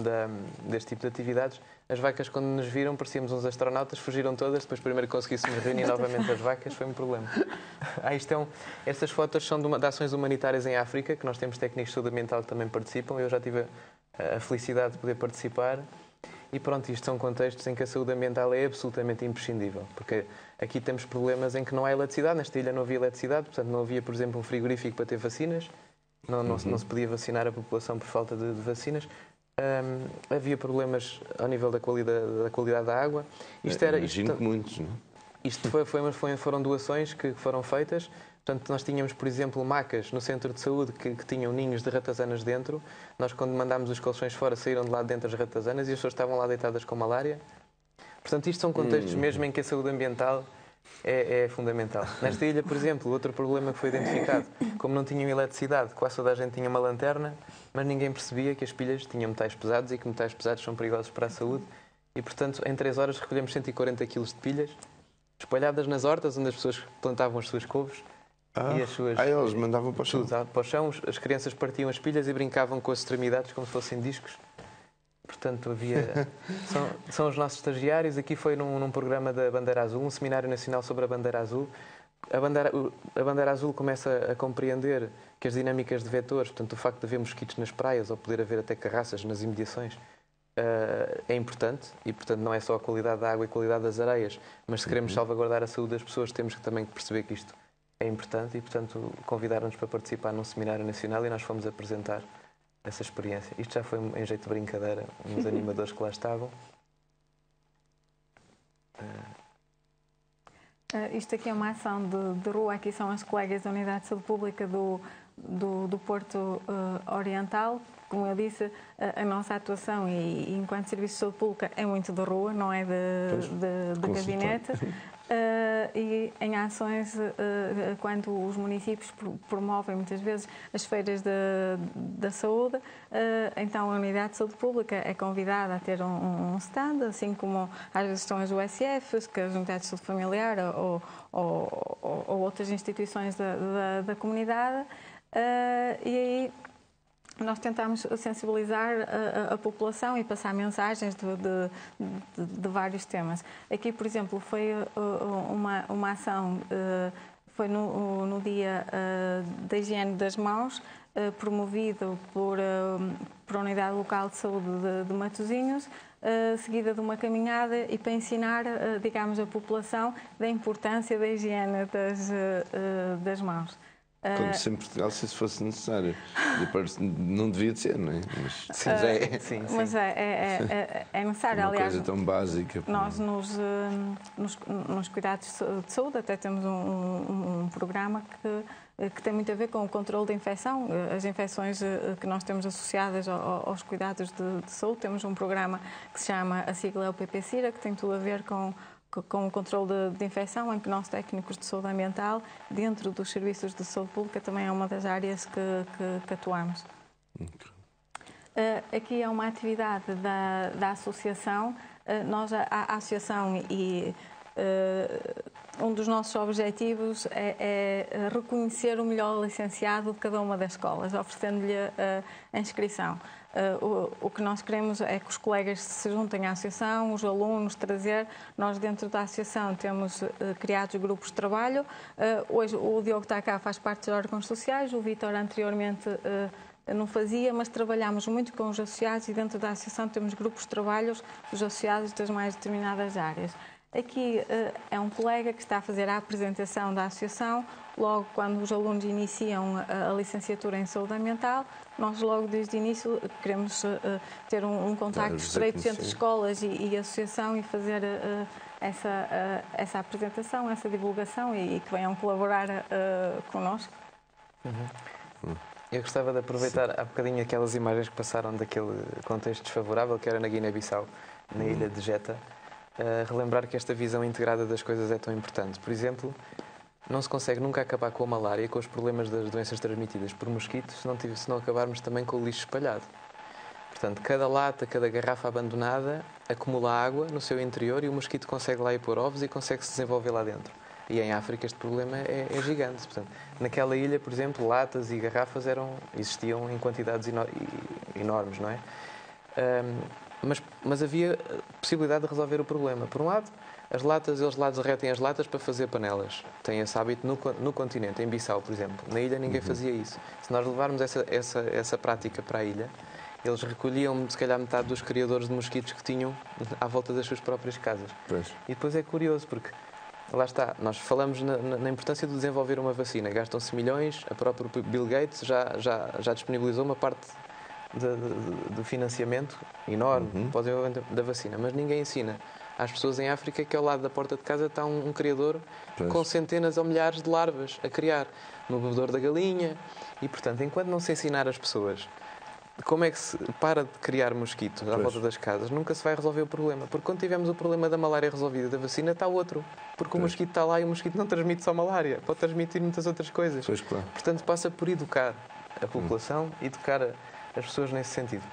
deste tipo de atividades. As vacas, quando nos viram, parecíamos uns astronautas, fugiram todas, depois primeiro conseguíssemos reunir novamente as vacas, foi um problema. Estas fotos são de ações humanitárias em África, que nós temos técnicos de saúde ambiental que também participam, eu já tive a felicidade de poder participar. E pronto, isto são contextos em que a saúde ambiental é absolutamente imprescindível, porque aqui temos problemas em que não há eletricidade, nesta ilha não havia eletricidade, portanto não havia, por exemplo, um frigorífico para ter vacinas, não se podia vacinar a população por falta de vacinas, havia problemas ao nível da qualidade da água. Imagino que muitos, não é? Isto foram doações que foram feitas. Portanto, nós tínhamos, por exemplo, macas no centro de saúde que tinham ninhos de ratazanas dentro. Nós, quando mandámos os colchões fora, saíram de lá de dentro as ratazanas e as pessoas estavam lá deitadas com malária. Portanto, isto são contextos mesmo em que a saúde ambiental é fundamental. Nesta ilha, por exemplo, outro problema que foi identificado, como não tinham eletricidade, quase toda a gente tinha uma lanterna, mas ninguém percebia que as pilhas tinham metais pesados e que metais pesados são perigosos para a saúde. E, portanto, em 3 horas recolhemos 140 kg de pilhas, espalhadas nas hortas onde as pessoas plantavam as suas couves. E as suas... eles mandavam para o chão. Para o chão, as crianças partiam as pilhas e brincavam com as extremidades como se fossem discos. Portanto, havia... São os nossos estagiários. Aqui foi num programa da Bandeira Azul, um seminário nacional sobre a Bandeira Azul. A Bandeira Azul começa a compreender que as dinâmicas de vetores, portanto, o facto de haver mosquitos nas praias ou poder haver até carraças nas imediações, é importante. E, portanto, não é só a qualidade da água e a qualidade das areias, mas se queremos salvaguardar a saúde das pessoas, temos também que perceber que isto é importante e, portanto, convidaram-nos para participar num seminário nacional e nós fomos apresentar essa experiência. Isto já foi em jeito de brincadeira, uns animadores que lá estavam. Isto aqui é uma ação de rua, aqui são as colegas da Unidade de Saúde Pública do Porto Oriental. Como eu disse, a nossa atuação e enquanto Serviço de Saúde Pública é muito de rua, não é de gabinete. E em ações, quando os municípios promovem muitas vezes as feiras da saúde, então a Unidade de Saúde Pública é convidada a ter um stand, assim como às vezes estão as USFs, que as Unidades de Saúde Familiar ou outras instituições da comunidade, e aí nós tentamos sensibilizar a população e passar mensagens de vários temas. Aqui, por exemplo, foi uma ação, foi no dia da higiene das mãos, promovido por a Unidade Local de Saúde de Matosinhos, seguida de uma caminhada e para ensinar, digamos, a população da importância da higiene das mãos. Como se em Portugal, se isso fosse necessário. Não devia de ser, não é? Mas, Sim, já é. Sim. Mas é necessário. uma Aliás, coisa tão básica. nós nos cuidados de saúde até temos um programa que tem muito a ver com o controle da infecção. As infecções que nós temos associadas aos cuidados de saúde, temos um programa que se chama, a sigla é o PPCIRA, que tem tudo a ver com o controle de infecção, em que nós, técnicos de saúde ambiental, dentro dos serviços de saúde pública, também é uma das áreas que atuamos. Aqui é uma atividade da associação. A associação um dos nossos objetivos é reconhecer o melhor licenciado de cada uma das escolas, oferecendo-lhe a inscrição. O que nós queremos é que os colegas se juntem à associação, os alunos, trazer. Nós, dentro da associação, temos criados grupos de trabalho. Hoje, o Diogo está cá, faz parte dos órgãos sociais, o Vítor anteriormente não fazia, mas trabalhamos muito com os associados e dentro da associação temos grupos de trabalhos dos associados das mais determinadas áreas. Aqui é um colega que está a fazer a apresentação da associação. Logo, quando os alunos iniciam a licenciatura em saúde ambiental, nós logo desde o início queremos ter um contacto estreito entre escolas e associação e fazer essa apresentação, essa divulgação e que venham colaborar connosco. Eu gostava de aproveitar há bocadinho aquelas imagens que passaram daquele contexto desfavorável que era na Guiné-Bissau, na ilha de Jeta. Relembrar que esta visão integrada das coisas é tão importante. Por exemplo, não se consegue nunca acabar com a malária, com os problemas das doenças transmitidas por mosquitos, se não acabarmos também com o lixo espalhado. Portanto, cada lata, cada garrafa abandonada acumula água no seu interior e o mosquito consegue lá ir pôr ovos e consegue se desenvolver lá dentro. E em África este problema é gigante. Portanto, naquela ilha, por exemplo, latas e garrafas existiam em quantidades enormes, não é? Mas havia possibilidade de resolver o problema. Por um lado, eles lá derretem as latas para fazer panelas. Tem esse hábito no continente, em Bissau, por exemplo. Na ilha ninguém fazia isso. Se nós levarmos essa prática para a ilha, eles recolhiam, se calhar, metade dos criadores de mosquitos que tinham à volta das suas próprias casas. Pois. E depois é curioso, porque lá está, nós falamos na importância de desenvolver uma vacina. Gastam-se milhões, a própria Bill Gates já disponibilizou uma parte de financiamento enorme para o desenvolvimento da vacina, mas ninguém ensina às pessoas em África que ao lado da porta de casa está um criador com centenas ou milhares de larvas a criar no bebedouro da galinha e, portanto, enquanto não se ensinar as pessoas como é que se para de criar mosquitos à volta das casas, nunca se vai resolver o problema, porque quando tivermos o problema da malária resolvido, da vacina está outro, porque o mosquito está lá e o mosquito não transmite só malária, pode transmitir muitas outras coisas. Pois, claro. Portanto, passa por educar a população, educar as pessoas nesse sentido.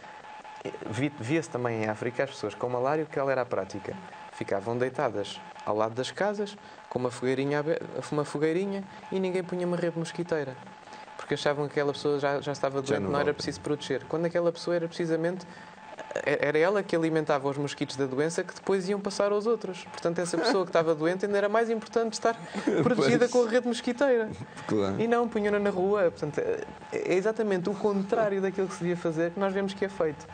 Via-se também em África as pessoas com malária, que ela era a prática. Ficavam deitadas ao lado das casas, com uma fogueirinha e ninguém punha uma rede mosquiteira. Porque achavam que aquela pessoa já estava doente, não era preciso proteger. Quando aquela pessoa era ela que alimentava os mosquitos da doença que depois iam passar aos outros. Portanto, essa pessoa que estava doente ainda era mais importante estar protegida com a rede mosquiteira. Claro. E não, punham-na na rua. Portanto, é exatamente o contrário daquilo que se devia fazer que nós vemos que é feito.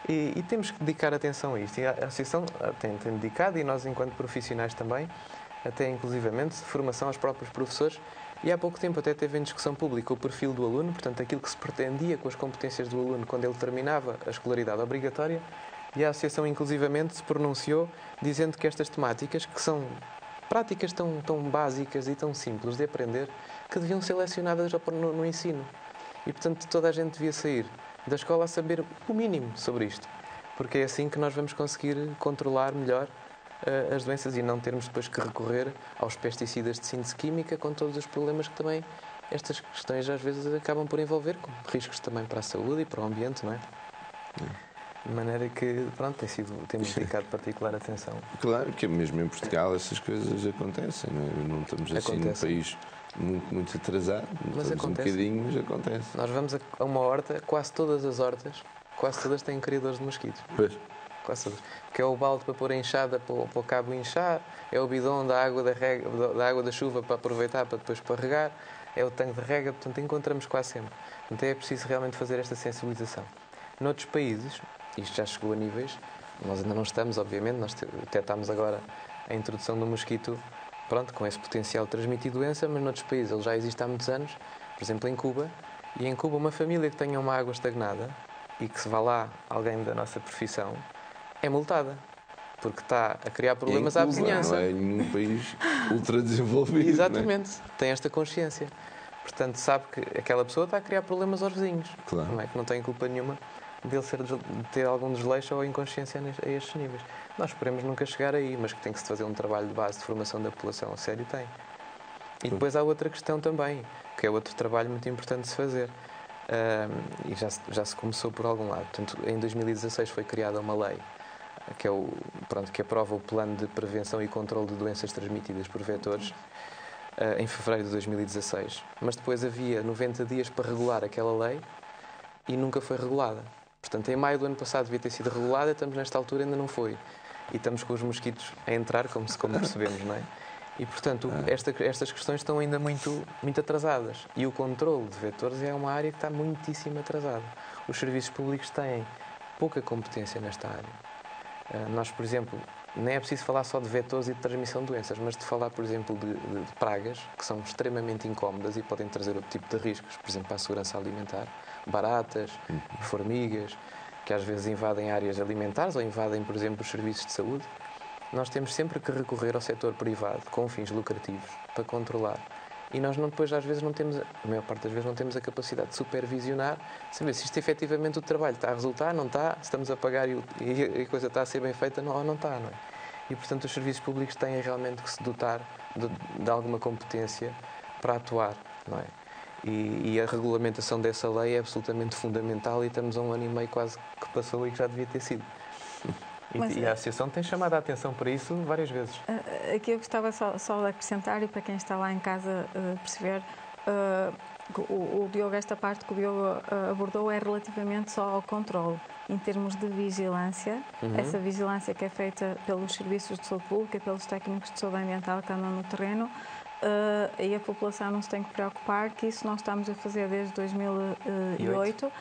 E temos que dedicar atenção a isto. E a Associação tem dedicado, e nós, enquanto profissionais também, até inclusivamente, formação aos próprios professores. E há pouco tempo até teve em discussão pública o perfil do aluno, portanto, aquilo que se pretendia com as competências do aluno quando ele terminava a escolaridade obrigatória, e a Associação, inclusivamente, se pronunciou dizendo que estas temáticas, que são práticas tão básicas e tão simples de aprender, que deviam ser lecionadas no ensino. E, portanto, toda a gente devia sair da escola a saber o mínimo sobre isto, porque é assim que nós vamos conseguir controlar melhor as doenças e não termos depois que recorrer aos pesticidas de síntese química com todos os problemas que também estas questões às vezes acabam por envolver, com riscos também para a saúde e para o ambiente, não é? De maneira que, pronto, temos dedicado particular atenção. Claro que mesmo em Portugal essas coisas acontecem, não é? Não estamos assim num país muito atrasado, mas acontece. Um bocadinho, mas acontece. Nós vamos a uma horta, quase todas as hortas, quase todas têm criadores de mosquitos. Pois. Quase todas. Que é o balde para pôr a enxada, para o cabo inchar, é o bidão da água da água da chuva para aproveitar para depois para regar, é o tanque de rega, portanto encontramos quase sempre. Então é preciso realmente fazer esta sensibilização. Noutros países, isto já chegou a níveis, nós ainda não estamos, obviamente, nós detectamos agora a introdução do mosquito, pronto, com esse potencial de transmitir doença, mas noutros países ele já existe há muitos anos, por exemplo, em Cuba, e em Cuba uma família que tenha uma água estagnada e que se vá lá alguém da nossa profissão é multada, porque está a criar problemas à vizinhança. Não é em nenhum país ultradesenvolvido. Exatamente, tem esta consciência. Portanto, sabe que aquela pessoa está a criar problemas aos vizinhos. Claro. Não é? Que não tem culpa nenhuma de ter algum desleixo ou inconsciência a estes níveis. Nós esperemos nunca chegar aí, mas que tem que se fazer um trabalho de base de formação da população a sério, tem. E depois há outra questão também, que é outro trabalho muito importante de se fazer. E já se começou por algum lado. Portanto, em 2016 foi criada uma lei que aprova o plano de prevenção e controle de doenças transmitidas por vetores em fevereiro de 2016. Mas depois havia 90 dias para regular aquela lei e nunca foi regulada. Portanto, em maio do ano passado devia ter sido regulada, estamos nesta altura ainda não foi. E estamos com os mosquitos a entrar, como percebemos, não é? E, portanto, estas questões estão ainda muito atrasadas. E o controle de vetores é uma área que está muitíssimo atrasada. Os serviços públicos têm pouca competência nesta área. Nós, por exemplo, nem é preciso falar só de vetores e de transmissão de doenças, mas de falar, por exemplo, de pragas, que são extremamente incómodas e podem trazer outro tipo de riscos, por exemplo, para a segurança alimentar. Baratas, formigas, que às vezes invadem áreas alimentares ou invadem, por exemplo, os serviços de saúde. Nós temos sempre que recorrer ao setor privado com fins lucrativos para controlar. E nós depois, às vezes, a maior parte das vezes, não temos a capacidade de supervisionar, saber se isto efetivamente o trabalho está a resultar, não está, se estamos a pagar e a coisa está a ser bem feita ou não está, não é? E, portanto, os serviços públicos têm realmente que se dotar de alguma competência para atuar, não é? E a regulamentação dessa lei é absolutamente fundamental e estamos a 1 ano e meio quase que passou e que já devia ter sido. E a Associação tem chamado a atenção para isso várias vezes. Aqui eu gostava só de acrescentar, e para quem está lá em casa perceber, o Diogo, esta parte que o Diogo abordou é relativamente só ao controle. Em termos de vigilância, essa vigilância que é feita pelos serviços de saúde pública, pelos técnicos de saúde ambiental que andam no terreno, e a população não se tem que preocupar, que isso nós estamos a fazer desde 2008.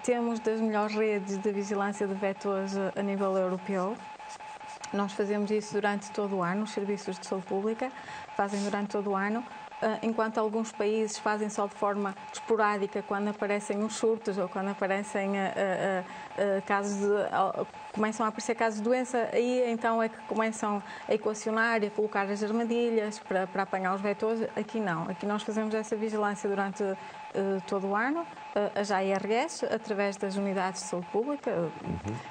Temos das melhores redes de vigilância de vetores a nível europeu. Nós fazemos isso durante todo o ano, os serviços de saúde pública fazem durante todo o ano, enquanto alguns países fazem só de forma esporádica quando aparecem os surtos ou quando aparecem casos começam a aparecer casos de doença, aí então é que começam a equacionar e a colocar as armadilhas para apanhar os vetores. Aqui não, aqui nós fazemos essa vigilância durante todo o ano, as ARS, através das unidades de saúde pública,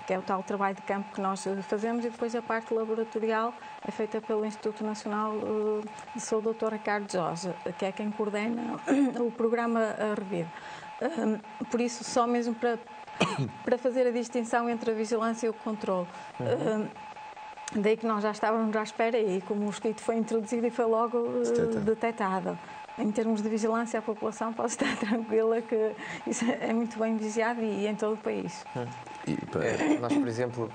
que é o tal trabalho de campo que nós fazemos, e depois a parte laboratorial é feita pelo Instituto Nacional de Saúde, Dr. Ricardo Jorge, que é quem coordena o programa REVIR. Por isso, só mesmo para fazer a distinção entre a vigilância e o controle. Daí que nós já estávamos à espera e como o mosquito foi introduzido e foi logo detectado. Em termos de vigilância, a população pode estar tranquila que isso é muito bem vigiado e em todo o país. Nós, por exemplo,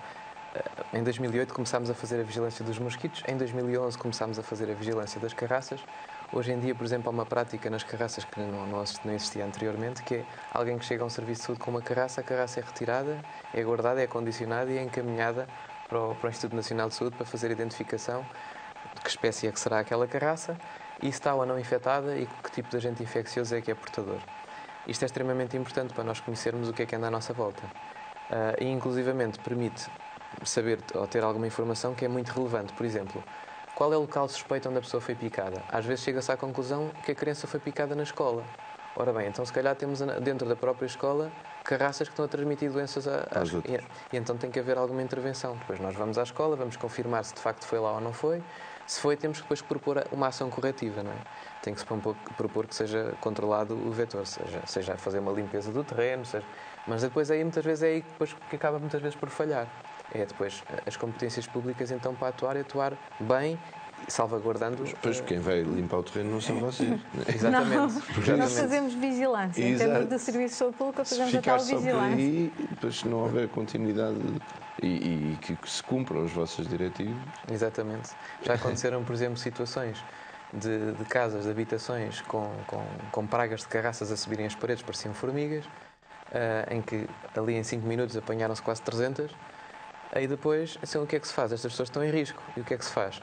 em 2008 começámos a fazer a vigilância dos mosquitos, em 2011 começámos a fazer a vigilância das carraças. Hoje em dia, por exemplo, há uma prática nas carraças que não existia anteriormente, que é alguém que chega a um serviço de saúde com uma carraça, a carraça é retirada, é guardada, é condicionada e é encaminhada para o Instituto Nacional de Saúde para fazer a identificação de que espécie é que será aquela carraça, e se está ou não infectada e que tipo de agente infeccioso é que é portador. Isto é extremamente importante para nós conhecermos o que anda à nossa volta. E, inclusivamente, permite saber ou ter alguma informação que é muito relevante. Por exemplo, qual é o local suspeito onde a pessoa foi picada? Às vezes chega-se à conclusão que a criança foi picada na escola. Ora bem, então se calhar temos dentro da própria escola carraças que estão a transmitir doenças e então tem que haver alguma intervenção. Depois nós vamos à escola, vamos confirmar se de facto foi lá ou não foi. Se foi, temos que depois propor uma ação corretiva, não é? Tem que se propor que seja controlado o vetor, seja fazer uma limpeza do terreno, mas depois aí muitas vezes é aí que acaba muitas vezes por falhar. É depois as competências públicas então para atuar bem, salvaguardando... Pois quem vai limpar o terreno não são vocês. Exatamente. Nós fazemos vigilância. Em termos de serviços de saúde pública, fazemos a tal vigilância. E depois se não houver continuidade e que se cumpram as vossas diretivas. Exatamente. Já aconteceram, por exemplo, situações de casas, de habitações com pragas de carraças a subirem as paredes, pareciam formigas, em que ali em 5 minutos apanharam-se quase 300. Aí depois, assim, o que é que se faz? Estas pessoas estão em risco. E o que é que se faz?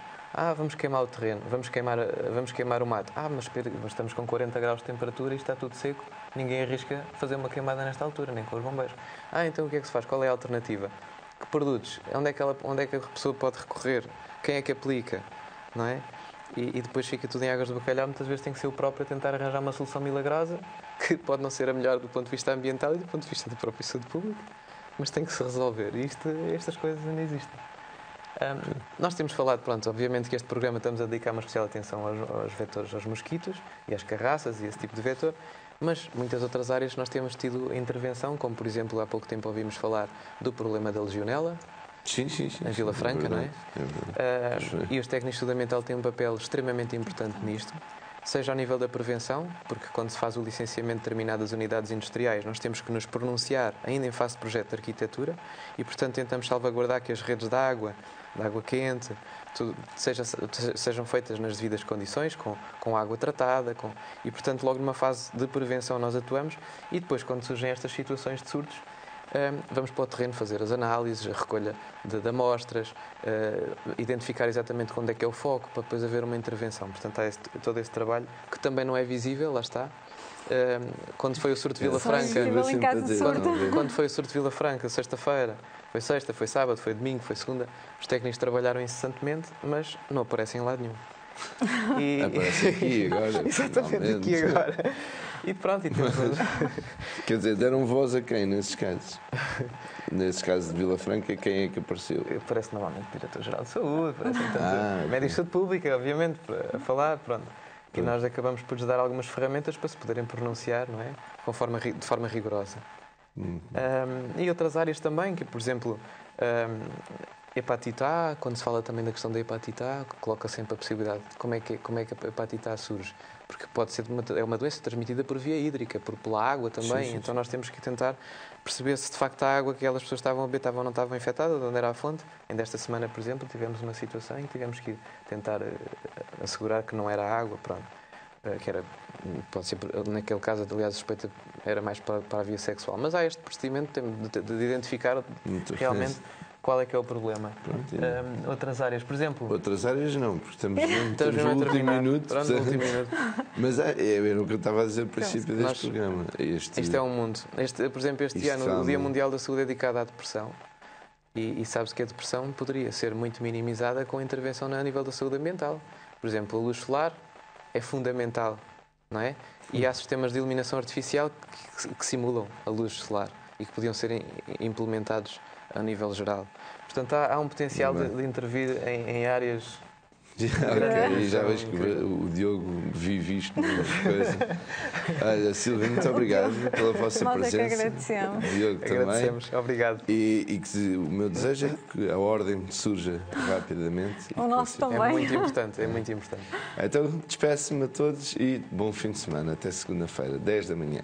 vamos queimar o terreno, vamos queimar o mato. Mas espera, estamos com 40 graus de temperatura e está tudo seco, ninguém arrisca fazer uma queimada nesta altura, nem com os bombeiros. Então o que é que se faz? Qual é a alternativa? Que produtos? Onde é que a pessoa pode recorrer? Quem é que aplica? Não é? E depois fica tudo em águas de bacalhau, muitas vezes tem que ser o próprio a tentar arranjar uma solução milagrosa, que pode não ser a melhor do ponto de vista ambiental e do ponto de vista da própria saúde pública, mas tem que se resolver. E estas coisas ainda existem. Nós temos falado, obviamente que este programa estamos a dedicar uma especial atenção aos vetores, aos mosquitos e às carraças e esse tipo de vetor, mas muitas outras áreas nós temos tido intervenção, como por exemplo há pouco tempo ouvimos falar do problema da legionela. Sim. Em Vila Franca, não é? E os técnicos de saúde ambiental têm um papel extremamente importante nisto, seja ao nível da prevenção, porque quando se faz o licenciamento de determinadas unidades industriais, nós temos que nos pronunciar ainda em fase de projeto de arquitetura e, portanto, tentamos salvaguardar que as redes de água quente, sejam feitas nas devidas condições, com água tratada, e, portanto, logo numa fase de prevenção nós atuamos e depois, quando surgem estas situações de surtos, vamos para o terreno fazer as análises, a recolha de amostras, identificar exatamente onde é que é o foco, para depois haver uma intervenção. Portanto, há todo esse trabalho que também não é visível, lá está. Quando foi o surto de Vila Franca, quando foi o surto de Vila Franca, sexta-feira, foi sexta, foi sábado, foi domingo, foi segunda, os técnicos trabalharam incessantemente, mas não aparecem em lado nenhum. Aparece aqui agora. Exatamente, aqui agora. E pronto, e temos... Quer dizer, deram voz a quem nesses casos? Nesses casos de Vila Franca, quem é que apareceu? Parece normalmente o Diretor-Geral de Saúde, parece médico de saúde pública, obviamente, para falar, pronto. E nós acabamos por lhes dar algumas ferramentas para se poderem pronunciar, não é? De forma rigorosa. E outras áreas também, que por exemplo, hepatite A, quando se fala também da questão da hepatite A, coloca sempre a possibilidade de como é que a hepatite A surge. Porque pode ser uma doença transmitida por via hídrica, pela água também. Sim. Então nós temos que tentar perceber se de facto a água que aquelas pessoas estavam a beber estava ou não estava infectada, de onde era a fonte. Ainda esta semana, por exemplo, tivemos uma situação em que tivemos que tentar assegurar que não era a água, que era, pode ser, naquele caso, aliás, a suspeita era mais para a via sexual. Mas há este procedimento de identificar realmente qual é que é o problema. Outras áreas, por exemplo... Outras áreas não, porque estamos no último minuto. Mas é o que eu estava a dizer no princípio deste programa. Isto é um mundo. Por exemplo, este ano, o Dia Mundial da Saúde é dedicado à depressão. E sabe-se que a depressão poderia ser muito minimizada com a intervenção a nível da saúde ambiental. Por exemplo, a luz solar é fundamental, não é? E há sistemas de iluminação artificial que simulam a luz solar e que podiam ser implementados a nível geral. Portanto, há um potencial de intervir em áreas... E já vejo que o Diogo vive isto. Olha, Silvia, muito obrigado pela vossa presença. Nós é que agradecemos. Diogo agradecemos. Também. Obrigado. E que o meu desejo é que a ordem surja rapidamente. O nosso também. É muito importante, é muito importante. Então, despeço-me a todos e bom fim de semana. Até segunda-feira, 10 da manhã.